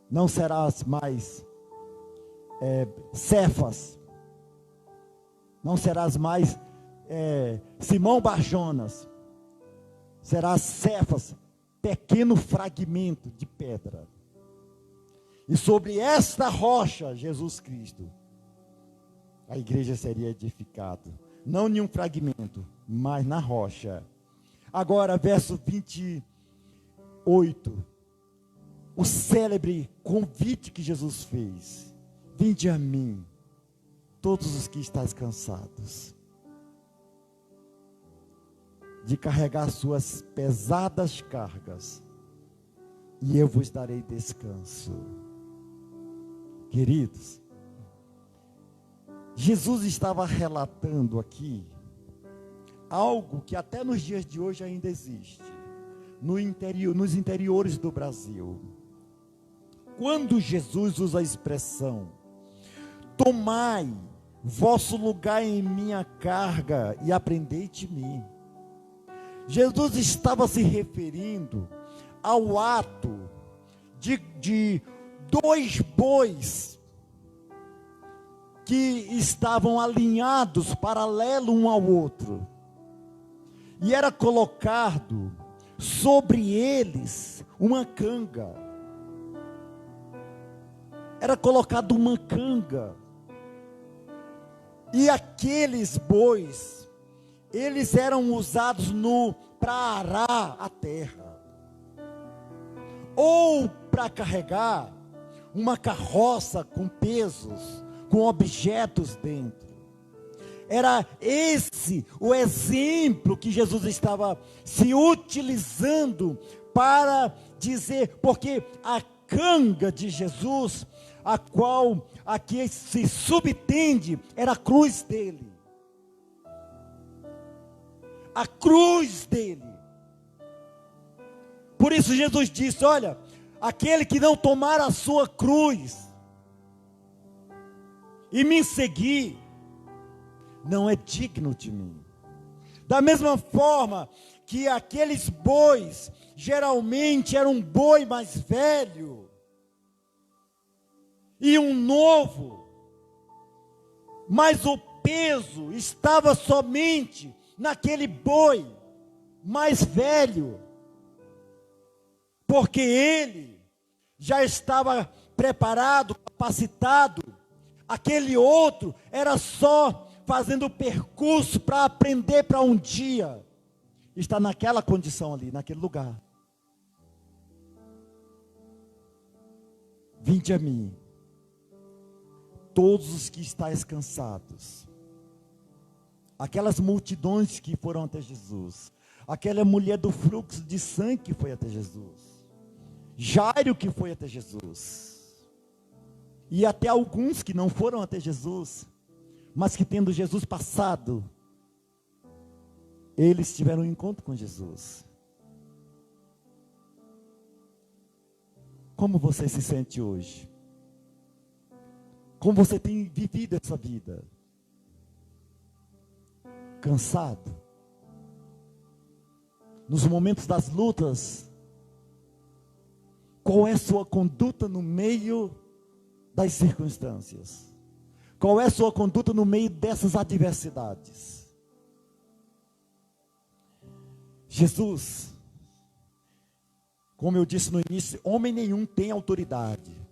Não serás mais Cefas, não serás mais Simão Barjonas, serás Cefas, pequeno fragmento de pedra. E sobre esta rocha, Jesus Cristo, a igreja seria edificada, não em um fragmento, mas na rocha. Agora, verso 28, o célebre convite que Jesus fez: vinde a mim, todos os que estáis cansados, de carregar suas pesadas cargas, e eu vos darei descanso. Queridos, Jesus estava relatando aqui algo que até nos dias de hoje ainda existe, nos interiores do Brasil. Quando Jesus usa a expressão, tomai vosso lugar em minha carga e aprendei de mim, Jesus estava se referindo ao ato de dois bois que estavam alinhados, paralelo um ao outro, e era colocado sobre eles uma canga. Era colocado uma canga, e aqueles bois, eles eram usados para arar a terra, ou para carregar uma carroça com pesos, com objetos dentro. Era esse o exemplo que Jesus estava se utilizando para dizer, porque a canga de Jesus, a qual aqui se subtende, era a cruz dele. A cruz dele. Por isso Jesus disse, olha, aquele que não tomar a sua cruz e me seguir, não é digno de mim. Da mesma forma que aqueles bois, geralmente era um boi mais velho, e um novo, mas o peso estava somente naquele boi mais velho, porque ele já estava preparado, capacitado. Aquele outro era só fazendo o percurso para aprender para um dia estar naquela condição ali, naquele lugar. Vinde a mim, todos os que estáis cansados. Aquelas multidões que foram até Jesus, aquela mulher do fluxo de sangue que foi até Jesus, Jairo que foi até Jesus, e até alguns que não foram até Jesus, mas que tendo Jesus passado, eles tiveram um encontro com Jesus. Como você se sente hoje? Como você tem vivido essa vida? Cansado? Nos momentos das lutas, qual é sua conduta no meio das circunstâncias? Qual é sua conduta no meio dessas adversidades? Jesus, como eu disse no início, homem nenhum tem autoridade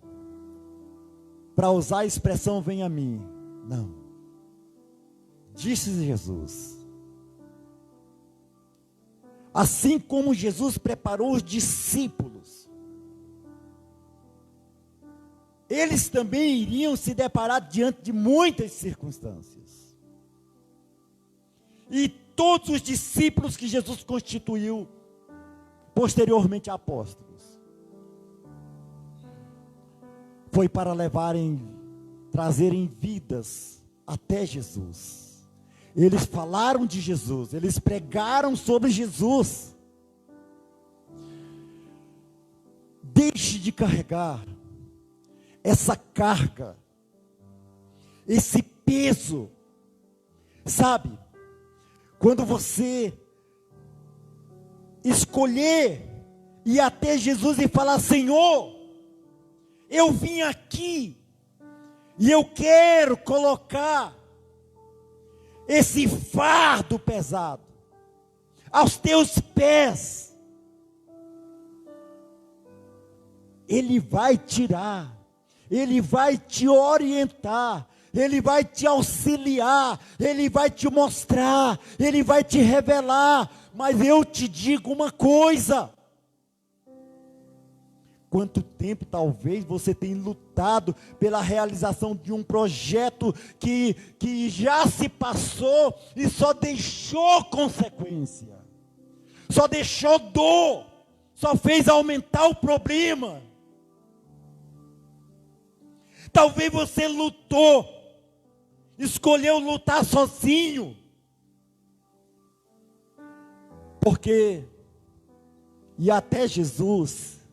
para usar a expressão vem a mim. Não. Disse Jesus. Assim como Jesus preparou os discípulos, eles também iriam se deparar diante de muitas circunstâncias. E todos os discípulos que Jesus constituiu, posteriormente apóstolos, foi para trazerem vidas até Jesus. Eles falaram de Jesus, eles pregaram sobre Jesus. Deixe de carregar essa carga, esse peso, sabe? Quando você escolher ir até Jesus e falar: Senhor, eu vim aqui e eu quero colocar esse fardo pesado aos teus pés. Ele vai tirar, Ele vai te orientar, Ele vai te auxiliar, Ele vai te mostrar, Ele vai te revelar. Mas eu te digo uma coisa: quanto tempo talvez você tenha lutado pela realização de um projeto que já se passou e só deixou consequência, só deixou dor, só fez aumentar o problema. Talvez você lutou, escolheu lutar sozinho, porque ir até Jesus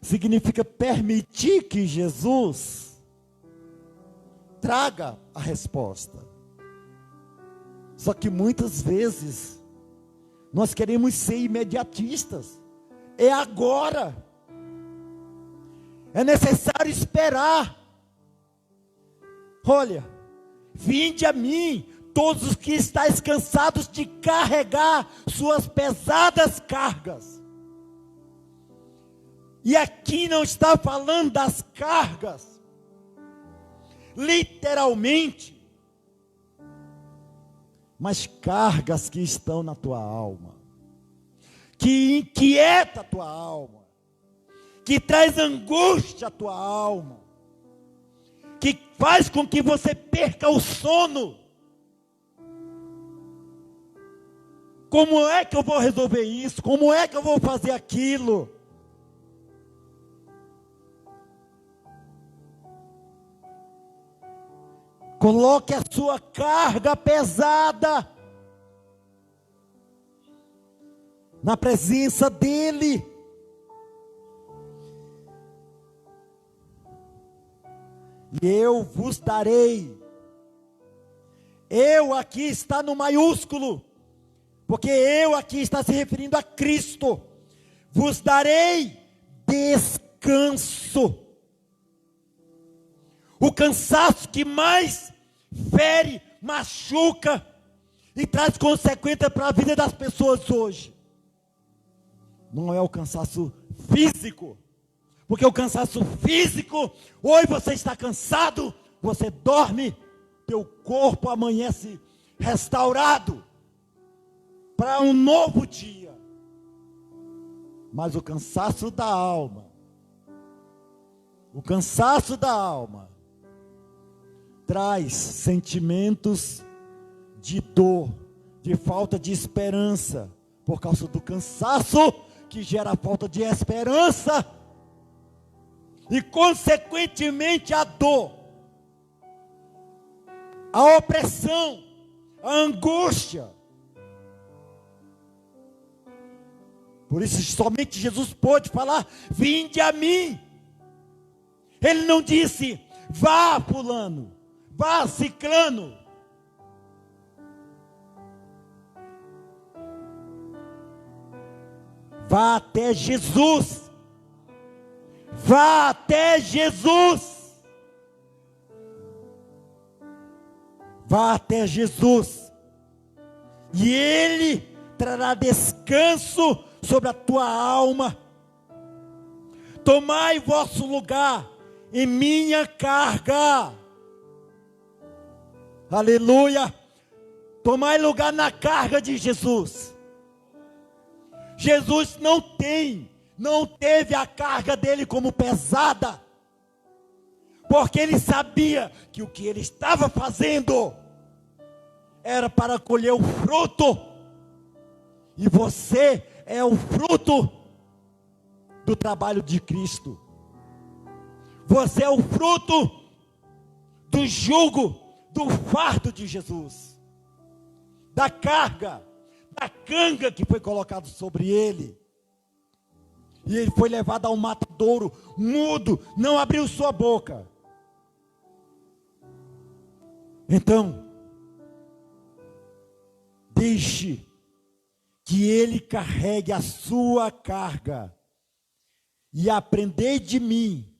significa permitir que Jesus traga a resposta. Só que muitas vezes nós queremos ser imediatistas. É agora. É necessário esperar. Olha, vinde a mim, todos os que estáis cansados de carregar suas pesadas cargas. E aqui não está falando das cargas, literalmente, mas cargas que estão na tua alma, que inquieta a tua alma, que traz angústia à tua alma, que faz com que você perca o sono. Como é que eu vou resolver isso? Como é que eu vou fazer aquilo? Coloque a sua carga pesada na presença dEle. E eu vos darei. Eu aqui está no maiúsculo, porque eu aqui está se referindo a Cristo. Vos darei descanso. O cansaço que mais fere, machuca e traz consequências para a vida das pessoas hoje, não é o cansaço físico, porque o cansaço físico, hoje você está cansado, você dorme, teu corpo amanhece restaurado para um novo dia. Mas o cansaço da alma, traz sentimentos de dor, de falta de esperança, por causa do cansaço que gera a falta de esperança, e consequentemente a dor, a opressão, a angústia. Por isso somente Jesus pôde falar: vinde a mim. Ele não disse: vá fulano, vá ciclano. Vá até Jesus. Vá até Jesus. Vá até Jesus. E Ele trará descanso sobre a tua alma. Tomai vosso lugar em minha carga. Aleluia. Tomai lugar na carga de Jesus. Jesus não teve a carga dele como pesada, porque ele sabia que o que ele estava fazendo era para colher o fruto, e você é o fruto do trabalho de Cristo. Você é o fruto do jugo, do fardo de Jesus, da carga, da canga que foi colocado sobre ele. E ele foi levado ao matadouro, mudo, não abriu sua boca. Então, deixe que ele carregue a sua carga, e aprendei de mim,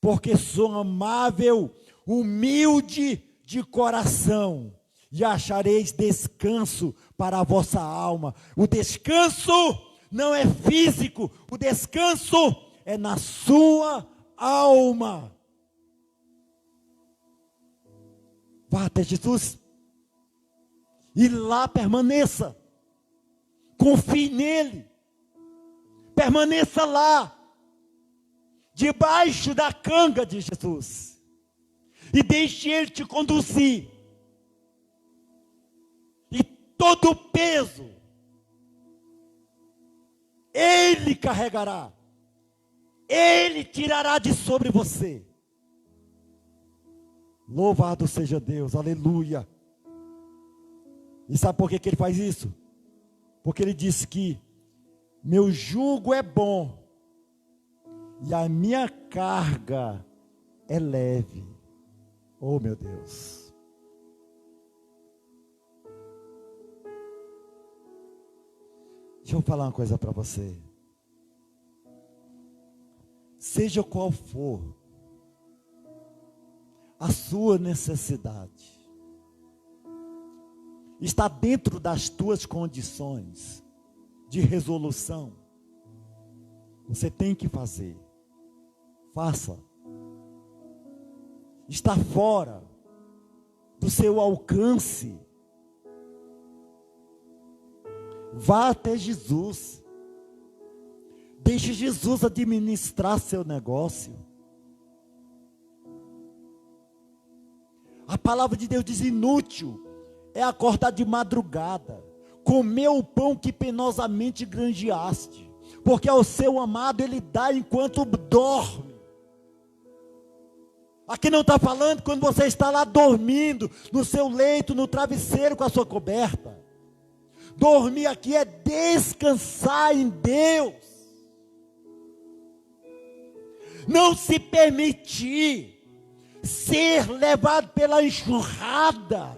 porque sou amável, humilde de coração, e achareis descanso para a vossa alma. O descanso não é físico, o descanso é na sua alma. Vá até Jesus e lá permaneça. Confie nele. Permaneça lá, debaixo da canga de Jesus, e deixe ele te conduzir. E todo o peso ele carregará, ele tirará de sobre você. Louvado seja Deus, aleluia. E sabe por que ele faz isso? Porque ele disse que meu jugo é bom e a minha carga é leve. Oh meu Deus. Deixa eu falar uma coisa para você. Seja qual for a sua necessidade, está dentro das tuas condições de resolução, você tem que fazer. Faça. Está fora do seu alcance, vá até Jesus. Deixe Jesus administrar seu negócio. A palavra de Deus diz: inútil é acordar de madrugada, comer o pão que penosamente granjeaste, porque ao seu amado ele dá enquanto dorme. Aqui não está falando quando você está lá dormindo, no seu leito, no travesseiro com a sua coberta. Dormir aqui é descansar em Deus. Não se permitir ser levado pela enxurrada,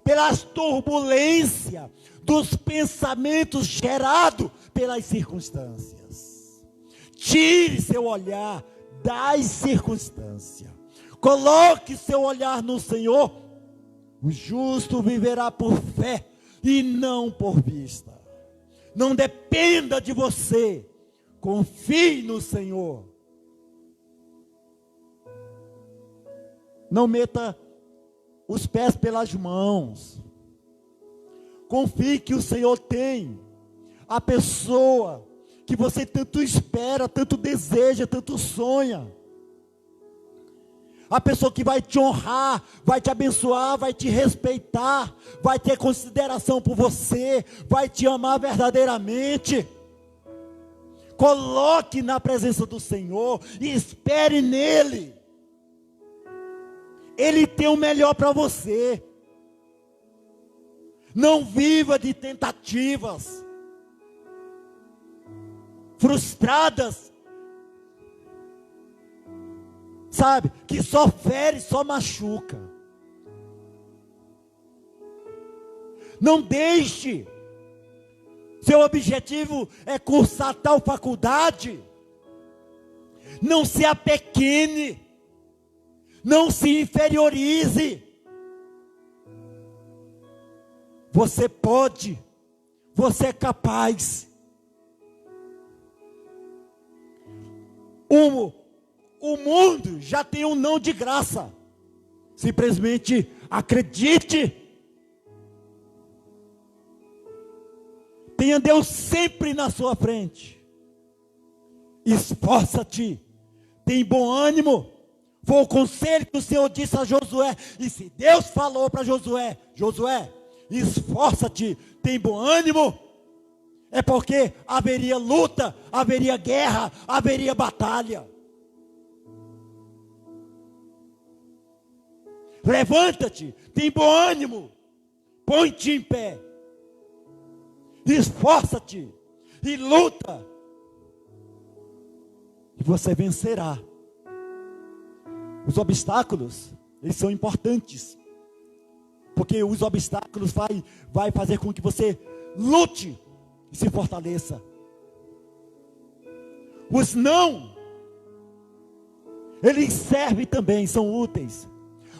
pelas turbulências dos pensamentos gerados pelas circunstâncias. Tire seu olhar das circunstâncias. Coloque seu olhar no Senhor. O justo viverá por fé e não por vista. Não dependa de você. Confie no Senhor. Não meta os pés pelas mãos. Confie que o Senhor tem a pessoa que você tanto espera, tanto deseja, tanto sonha. a pessoa que vai te honrar, vai te abençoar, vai te respeitar, vai ter consideração por você, vai te amar verdadeiramente. Coloque na presença do Senhor e espere nele. Ele tem o melhor para você. Não viva de tentativas frustradas, sabe, que só fere, só machuca. Não deixe, seu objetivo é cursar tal faculdade, não se apequene, não se inferiorize. Você pode, você é capaz. O mundo já tem um não de graça. Simplesmente acredite. Tenha Deus sempre na sua frente. Esforça-te. Tem bom ânimo. Foi o conselho que o Senhor disse a Josué. E se Deus falou para Josué, Josué, esforça-te, tem bom ânimo. É porque haveria luta, haveria guerra, haveria batalha. Levanta-te, tem bom ânimo, põe-te em pé, esforça-te e luta, e você vencerá. Os obstáculos, eles são importantes, porque os obstáculos vai fazer com que você lute e se fortaleça. Os não, eles servem também, são úteis,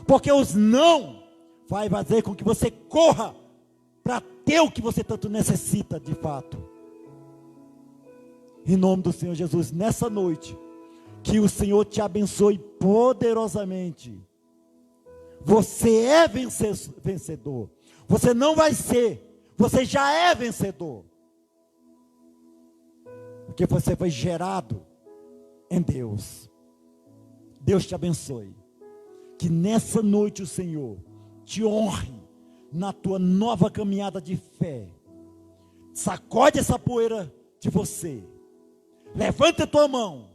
porque os não vai fazer com que você corra para ter o que você tanto necessita de fato. Em nome do Senhor Jesus, nessa noite, que o Senhor te abençoe poderosamente. Você é vencedor. Você não vai ser, você já é vencedor. Porque você foi gerado em Deus. Deus te abençoe. Que nessa noite o Senhor te honre na tua nova caminhada de fé. Sacode essa poeira de você. Levanta a tua mão.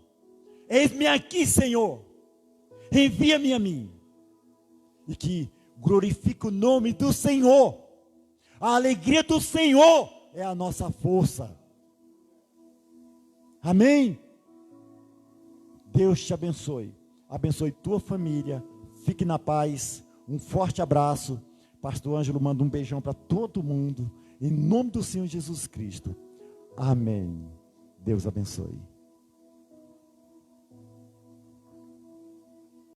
Eis-me aqui, Senhor. Envia-me a mim. E que glorifique o nome do Senhor. A alegria do Senhor é a nossa força. Amém? Deus te abençoe. Abençoe tua família. Fique na paz. Um forte abraço. Pastor Ângelo manda um beijão para todo mundo. Em nome do Senhor Jesus Cristo. Amém. Deus abençoe.